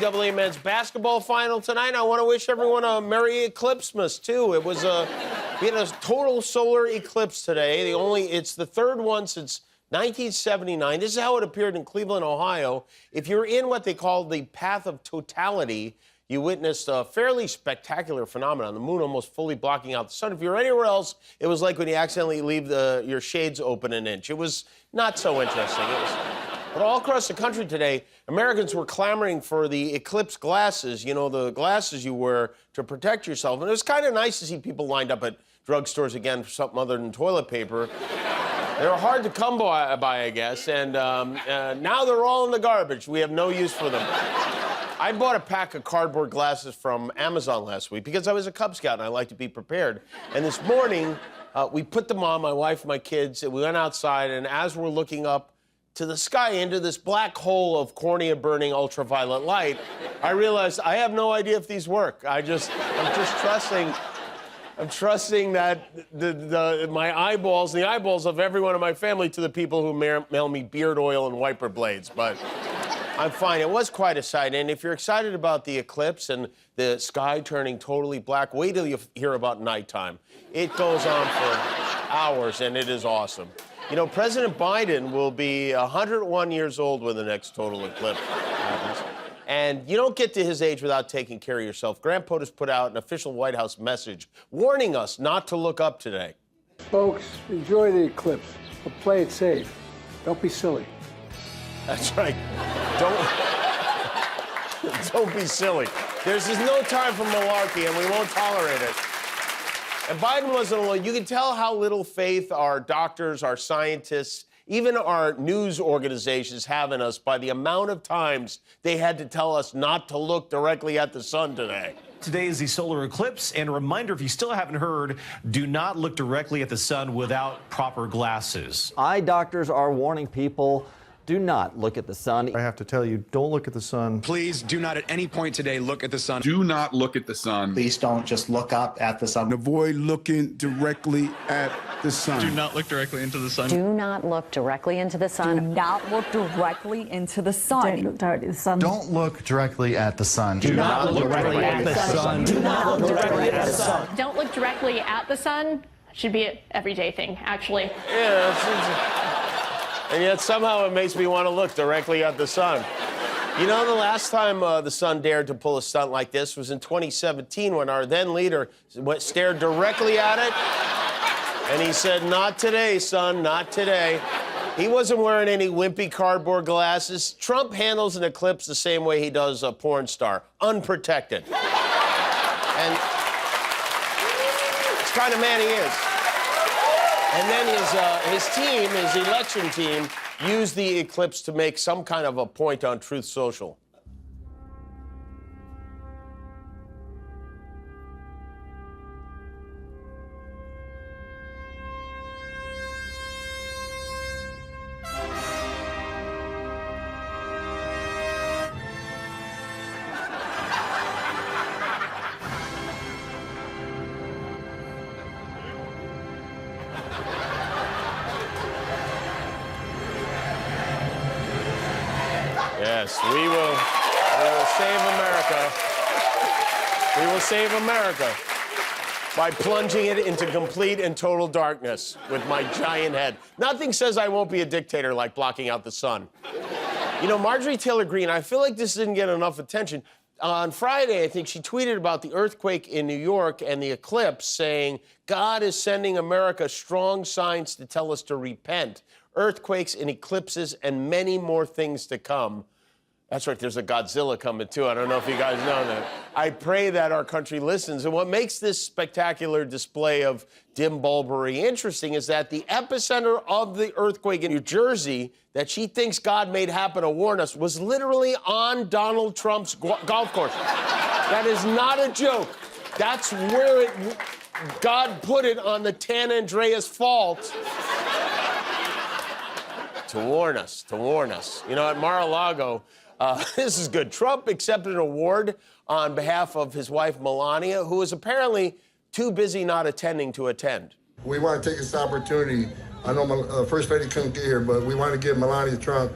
NCAA men's basketball final tonight. I want to wish everyone a Merry Eclipsemas, too. It was we had a total solar eclipse today. It's the third one since 1979. This is how it appeared in Cleveland, Ohio. If you're in what they call the path of totality, you witnessed a fairly spectacular phenomenon, the moon almost fully blocking out the sun. If you're anywhere else, it was like when you accidentally leave your shades open an inch. It was not so interesting. But all across the country today, Americans were clamoring for the eclipse glasses, you know, the glasses you wear to protect yourself. And it was kind of nice to see people lined up at drugstores again for something other than toilet paper. They were hard to come by, I guess, and now they're all in the garbage. We have no use for them. I bought a pack of cardboard glasses from Amazon last week because I was a Cub Scout and I like to be prepared. And this morning, we put them on, my wife, my kids, and we went outside, and as we're looking up to the sky into this black hole of cornea-burning ultraviolet light, I realized I have no idea if these work. I'm just trusting that my eyeballs, the eyeballs of everyone in my family, to the people who mail me beard oil and wiper blades, but I'm fine. It was quite a sight, and if you're excited about the eclipse and the sky turning totally black, wait till you hear about nighttime. It goes on for hours, and it is awesome. You know, President Biden will be 101 years old when the next total eclipse happens. And you don't get to his age without taking care of yourself. Grant POTUS put out an official White House message warning us not to look up today. Folks, enjoy the eclipse, but play it safe. Don't be silly. That's right. Don't be silly. There's just no time for malarkey, and we won't tolerate it. And Biden wasn't alone. You can tell how little faith our doctors, our scientists, even our news organizations have in us by the amount of times they had to tell us not to look directly at the sun today. Today is the solar eclipse, and a reminder, if you still haven't heard, do not look directly at the sun without proper glasses. Eye doctors are warning people, do not look at the sun. I have to tell you, don't look at the sun. Please do not at any point today look at the sun. Do not look at the sun. Please don't just look up at the sun. Avoid looking directly at the sun. Do not look directly into the sun. Do not look directly into the sun. Do not look directly into the sun. Don't look directly at the sun. Don't look directly at the sun. Do not look directly at the sun. Do not look directly at the sun. Don't look directly at the sun. Should be an everyday thing, actually. Yeah, and yet somehow it makes me want to look directly at the sun. You know, the last time the sun dared to pull a stunt like this was in 2017 when our then leader stared directly at it, and he said, "Not today, son, not today." He wasn't wearing any wimpy cardboard glasses. Trump handles an eclipse the same way he does a porn star, unprotected. And it's the kind of man he is. And then his team, his election team, used the eclipse to make some kind of a point on Truth Social. Yes, we will save America. We will save America by plunging it into complete and total darkness with my giant head. Nothing says I won't be a dictator like blocking out the sun. You know, Marjorie Taylor Greene, I feel like this didn't get enough attention. On Friday, I think she tweeted about the earthquake in New York and the eclipse, saying, "God is sending America strong signs to tell us to repent. Earthquakes and eclipses and many more things to come." That's right, there's a Godzilla coming, too. I don't know if you guys know that. I pray that our country listens. And what makes this spectacular display of Dim-bulbery interesting is that the epicenter of the earthquake in New Jersey that she thinks God made happen to warn us was literally on Donald Trump's golf course. That is not a joke. That's where God put it on the San Andreas Fault. To warn us, to warn us. You know, at Mar-a-Lago, this is good. Trump accepted an award on behalf of his wife, Melania, who was apparently too busy not attending to attend. We want to take this opportunity. I know First Lady couldn't get here, but we want to give Melania Trump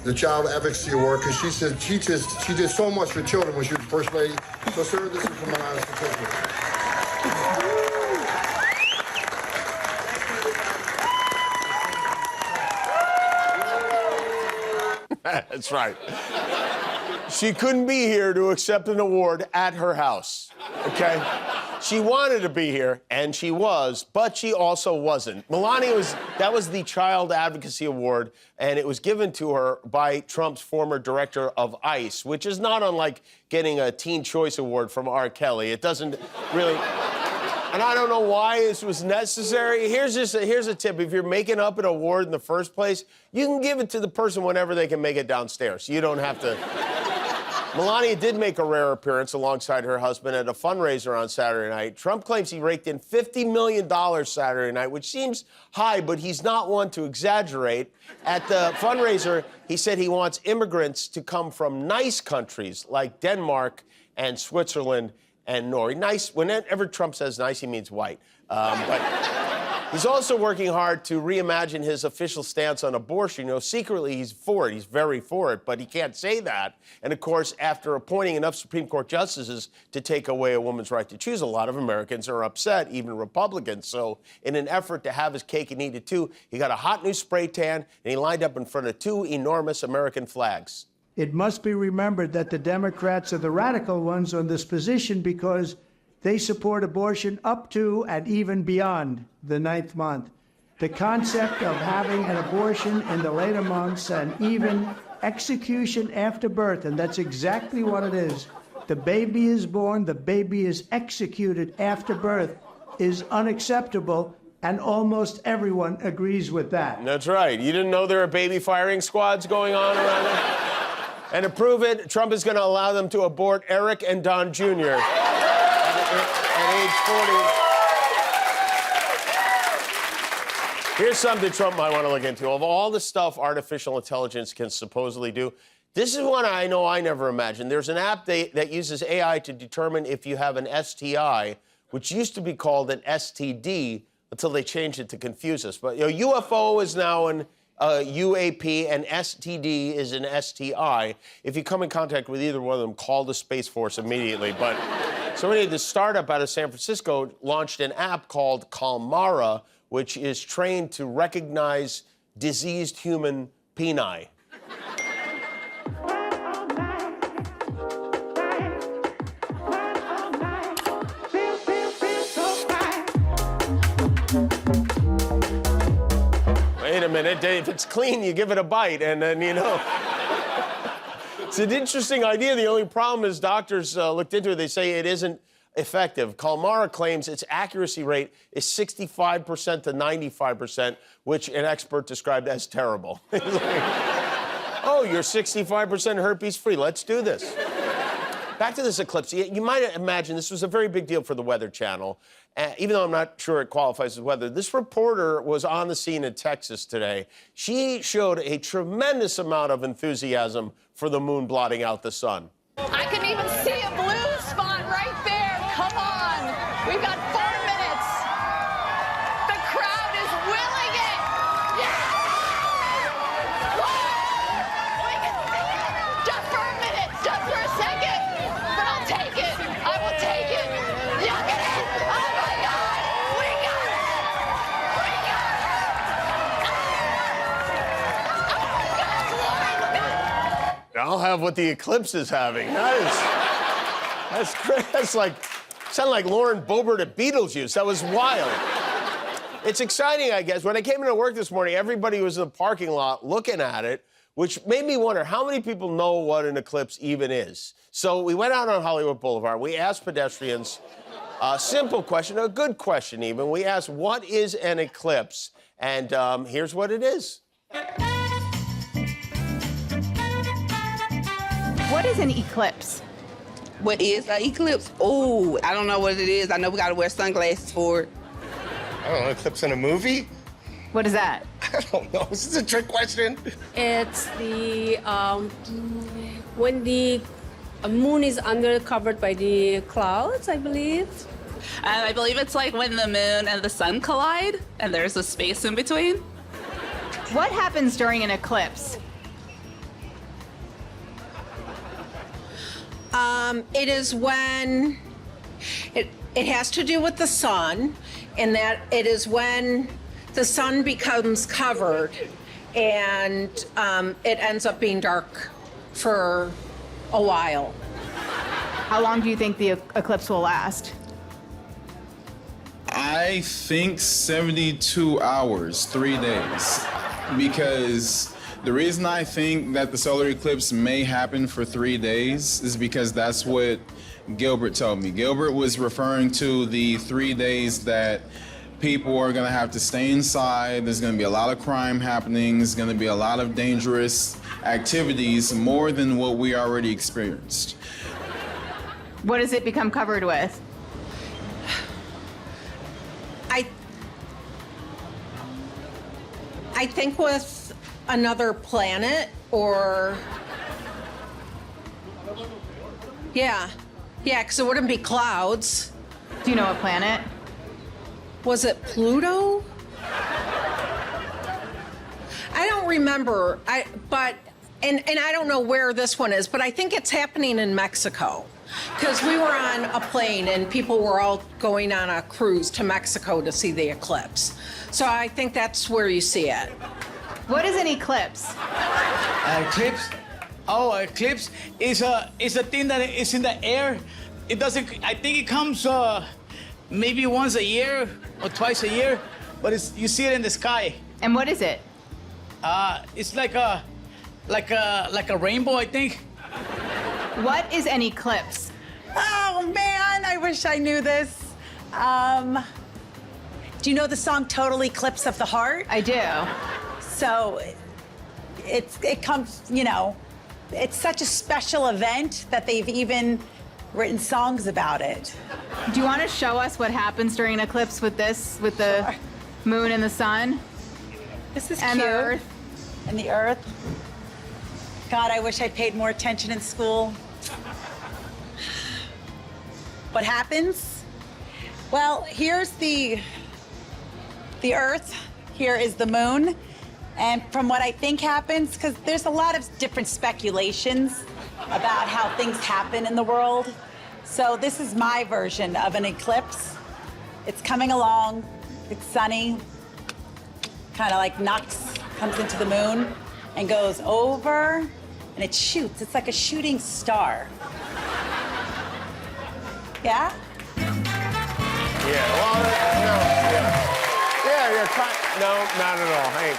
the Child Advocacy Award because she said she did so much for children when she was First Lady. So, sir, this is from Melania Trump. That's right. She couldn't be here to accept an award at her house, okay? She wanted to be here, and she was, but she also wasn't. That was the Child Advocacy Award, and it was given to her by Trump's former director of ICE, which is not unlike getting a Teen Choice Award from R. Kelly. It doesn't really... And I don't know why this was necessary. Here's a tip. If you're making up an award in the first place, you can give it to the person whenever they can make it downstairs. You don't have to... Melania did make a rare appearance alongside her husband at a fundraiser on Saturday night. Trump claims he raked in $50 million Saturday night, which seems high, but he's not one to exaggerate. At the fundraiser, he said he wants immigrants to come from nice countries like Denmark and Switzerland and Norway. Nice, whenever Trump says nice, he means white. But he's also working hard to reimagine his official stance on abortion. You know, secretly he's for it. He's very for it, but he can't say that. And of course, after appointing enough Supreme Court justices to take away a woman's right to choose, a lot of Americans are upset, even Republicans. So in an effort to have his cake and eat it too, he got a hot new spray tan and he lined up in front of 2 enormous American flags. It must be remembered that the Democrats are the radical ones on this position because they support abortion up to and even beyond the 9th month. The concept of having an abortion in the later months and even execution after birth, and that's exactly what it is. The baby is born, the baby is executed after birth, is unacceptable, and almost everyone agrees with that. That's right. You didn't know there are baby firing squads going on around there? And to prove it, Trump is going to allow them to abort Eric and Don Jr. at age 40. Here's something Trump might want to look into. Of all the stuff artificial intelligence can supposedly do, this is one I know I never imagined. There's an app that uses AI to determine if you have an STI, which used to be called an STD until they changed it to confuse us. But you know, UFO is now an UAP, and STD is an STI. If you come in contact with either one of them, call the Space Force immediately. But so anyway, the startup out of San Francisco launched an app called Calmara, which is trained to recognize diseased human peni. Wait a minute, if it's clean, you give it a bite, and then, you know. It's an interesting idea. The only problem is doctors looked into it. They say it isn't effective. Calmara claims its accuracy rate is 65% to 95%, which an expert described as terrible. Like, oh, you're 65% herpes-free. Let's do this. Back to this eclipse. You might imagine this was a very big deal for the Weather Channel. Even though I'm not sure it qualifies as weather, this reporter was on the scene in Texas today. She showed a tremendous amount of enthusiasm for the moon blotting out the sun. I can even see a blue spot right there. Come on. We've got 4 minutes. The crowd is willing it. Yes! Whoa! We can see it. Just for a minute. Just for a second. But I'll take it. I will take it. Look at it. Oh, my God. We got it. We got it. Oh, my God, Lauren. Look at it. I'll have what the eclipse is having. That's great. That's like, sounded like Lauren Boebert at Beetlejuice. That was wild. It's exciting, I guess. When I came into work this morning, everybody was in the parking lot looking at it, which made me wonder how many people know what an eclipse even is. So we went out on Hollywood Boulevard. We asked pedestrians a simple question, a good question even. We asked, what is an eclipse? And here's what it is. What is an eclipse? What is an eclipse? Oh, I don't know what it is. I know we gotta wear sunglasses for it. I don't know, eclipse in a movie? What is that? I don't know. Is this a trick question? It's the when the moon is covered by the clouds, I believe. I believe it's like when the moon and the sun collide and there's a space in between. What happens during an eclipse? It is when it has to do with the sun, and that it is when the sun becomes covered and it ends up being dark for a while. How long do you think the eclipse will last? I think 72 hours, 3 days. Because the reason I think that the solar eclipse may happen for 3 days is because that's what Gilbert told me. Gilbert was referring to the 3 days that people are going to have to stay inside. There's going to be a lot of crime happening. There's going to be a lot of dangerous activities, more than what we already experienced. What does it become covered with? I think with another planet, or yeah, because it wouldn't be clouds. Do you know what planet? Was it Pluto? I don't remember. And I don't know where this one is, but I think it's happening in Mexico. Because we were on a plane and people were all going on a cruise to Mexico to see the eclipse. So I think that's where you see it. What is an eclipse? Eclipse? Oh, eclipse is a thing that is in the air. It doesn't. I think it comes maybe once a year or twice a year, but you see it in the sky. And what is it? It's like a rainbow, I think. What is an eclipse? Oh man, I wish I knew this. Do you know the song Total Eclipse of the Heart? I do. So it comes, you know, it's such a special event that they've even written songs about it. Do you want to show us what happens during an eclipse with this, with the moon and the sun? This is and cute. the earth. And the earth. God, I wish I'd paid more attention in school. What happens? Well, here's the earth. Here is the moon. And from what I think happens, because there's a lot of different speculations about how things happen in the world. So this is my version of an eclipse. It's coming along, it's sunny, kind of like comes into the moon and goes over, and it shoots. It's like a shooting star. Yeah? Yeah, well, no, yeah. Yeah, you're no, not at all. Hey.